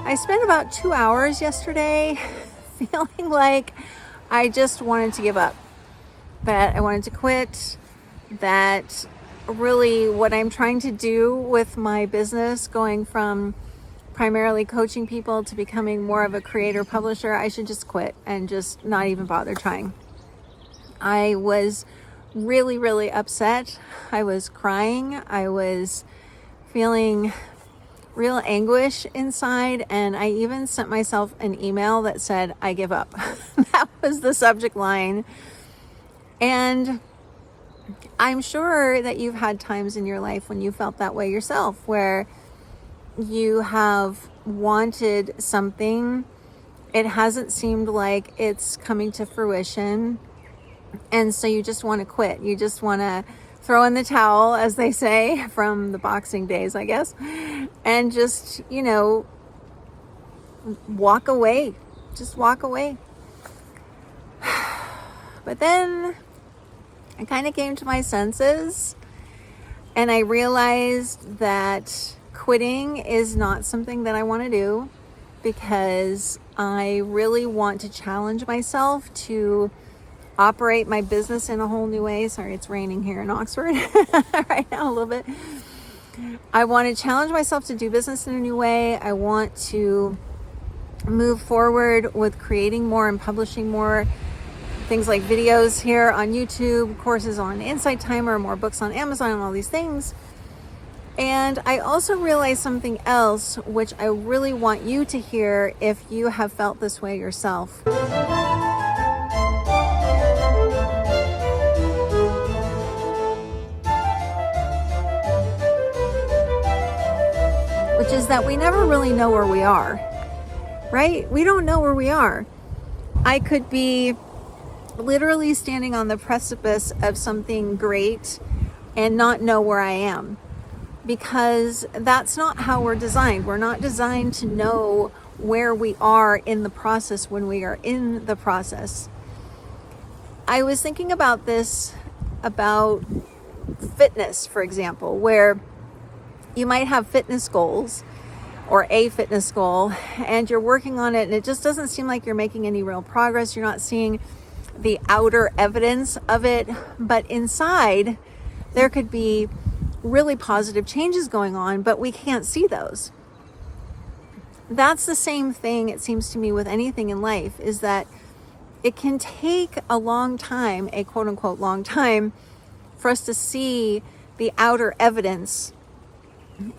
I spent about 2 hours yesterday feeling like I just wanted to give up, that I wanted to quit, that really what I'm trying to do with my business, going from primarily coaching people to becoming more of a creator publisher, I should just quit and just not even bother trying. I was really, really upset. I was crying. I was feeling real anguish inside, and I even sent myself an email that said, I give up. That was the subject line. And I'm sure that you've had times in your life when you felt that way yourself, where you have wanted something, it hasn't seemed like it's coming to fruition, and so you just want to quit. You just want to throw in the towel, as they say, from the boxing days, I guess, and just, walk away. Just walk away. But then I kind of came to my senses, and I realized that quitting is not something that I want to do, because I really want to challenge myself to operate my business in a whole new way. Sorry, it's raining here in Oxford right now a little bit. I want to challenge myself to do business in a new way. I want to move forward with creating more and publishing more things like videos here on YouTube, courses on Insight Timer, more books on Amazon, and all these things. And I also realized something else, which I really want you to hear if you have felt this way yourself. Which is that we never really know where we are, right? We don't know where we are. I could be literally standing on the precipice of something great and not know where I am, because that's not how we're designed. We're not designed to know where we are in the process when we are in the process. I was thinking about this, about fitness, for example, where you might have fitness goals or a fitness goal, and you're working on it, and it just doesn't seem like you're making any real progress. You're not seeing the outer evidence of it, but inside there could be really positive changes going on, but we can't see those. That's the same thing, it seems to me, with anything in life, is that it can take a long time, a quote unquote long time, for us to see the outer evidence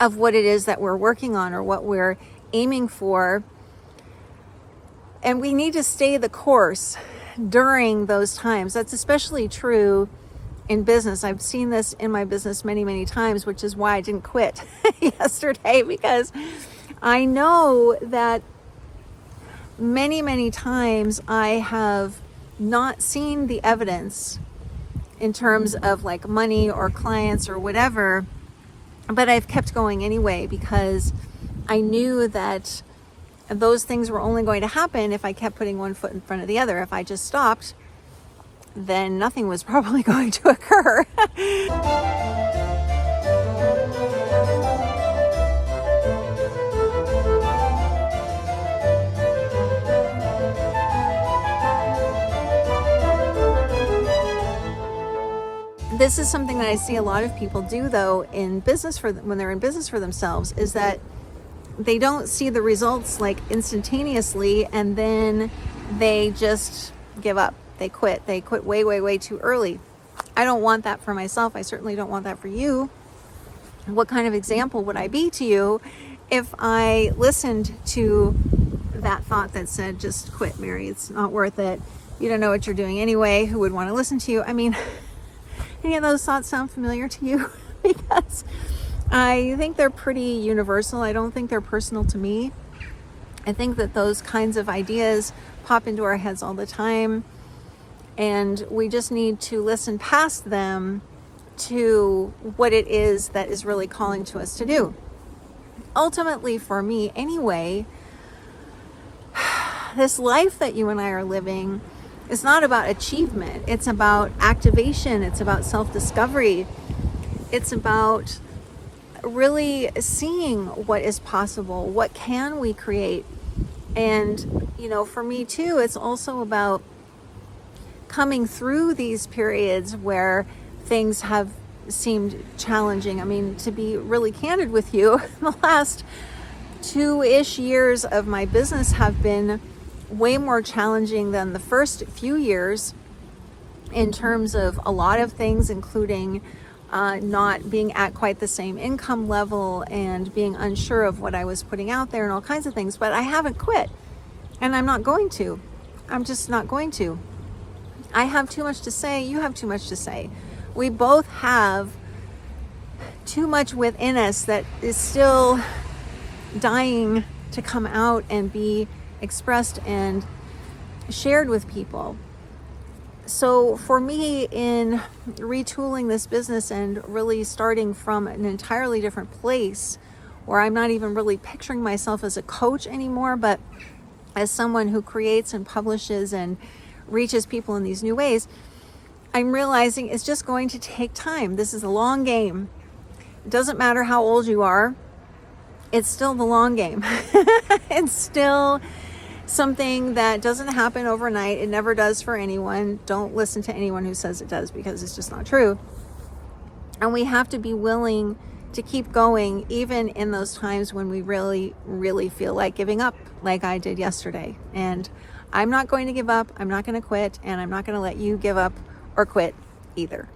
of what it is that we're working on or what we're aiming for. And we need to stay the course during those times. That's especially true in business. I've seen this in my business many, many times, which is why I didn't quit yesterday, because I know that many, many times I have not seen the evidence in terms of like money or clients or whatever, but I've kept going anyway, because I knew that those things were only going to happen if I kept putting one foot in front of the other. If I just stopped, then nothing was probably going to occur. This is something that I see a lot of people do, though, in business when they're in business for themselves, is that they don't see the results like instantaneously, and then they just give up. They quit. They quit way, way, way too early. I don't want that for myself. I certainly don't want that for you. What kind of example would I be to you if I listened to that thought that said, just quit, Mary, it's not worth it. You don't know what you're doing anyway. Who would want to listen to you? I mean, any of those thoughts sound familiar to you? Because I think they're pretty universal. I don't think they're personal to me. I think that those kinds of ideas pop into our heads all the time, and we just need to listen past them to what it is that is really calling to us to do. Ultimately, for me anyway, this life that you and I are living is not about achievement. It's about activation. It's about self-discovery. It's about really seeing what is possible, what can we create. And, for me too, it's also about coming through these periods where things have seemed challenging. I mean, to be really candid with you, the last 2-ish years of my business have been way more challenging than the first few years in terms of a lot of things, including not being at quite the same income level and being unsure of what I was putting out there and all kinds of things. But I haven't quit, and I'm not going to. I'm just not going to. I have too much to say. You have too much to say. We both have too much within us that is still dying to come out and be expressed and shared with people. So for me, in retooling this business and really starting from an entirely different place, where I'm not even really picturing myself as a coach anymore, but as someone who creates and publishes and reaches people in these new ways, I'm realizing it's just going to take time. This is a long game. It doesn't matter how old you are. It's still the long game. It's still something that doesn't happen overnight. It never does for anyone. Don't listen to anyone who says it does, because it's just not true. And we have to be willing to keep going, even in those times when we really, really feel like giving up, like I did yesterday. And I'm not going to give up. I'm not going to quit. And I'm not going to let you give up or quit either.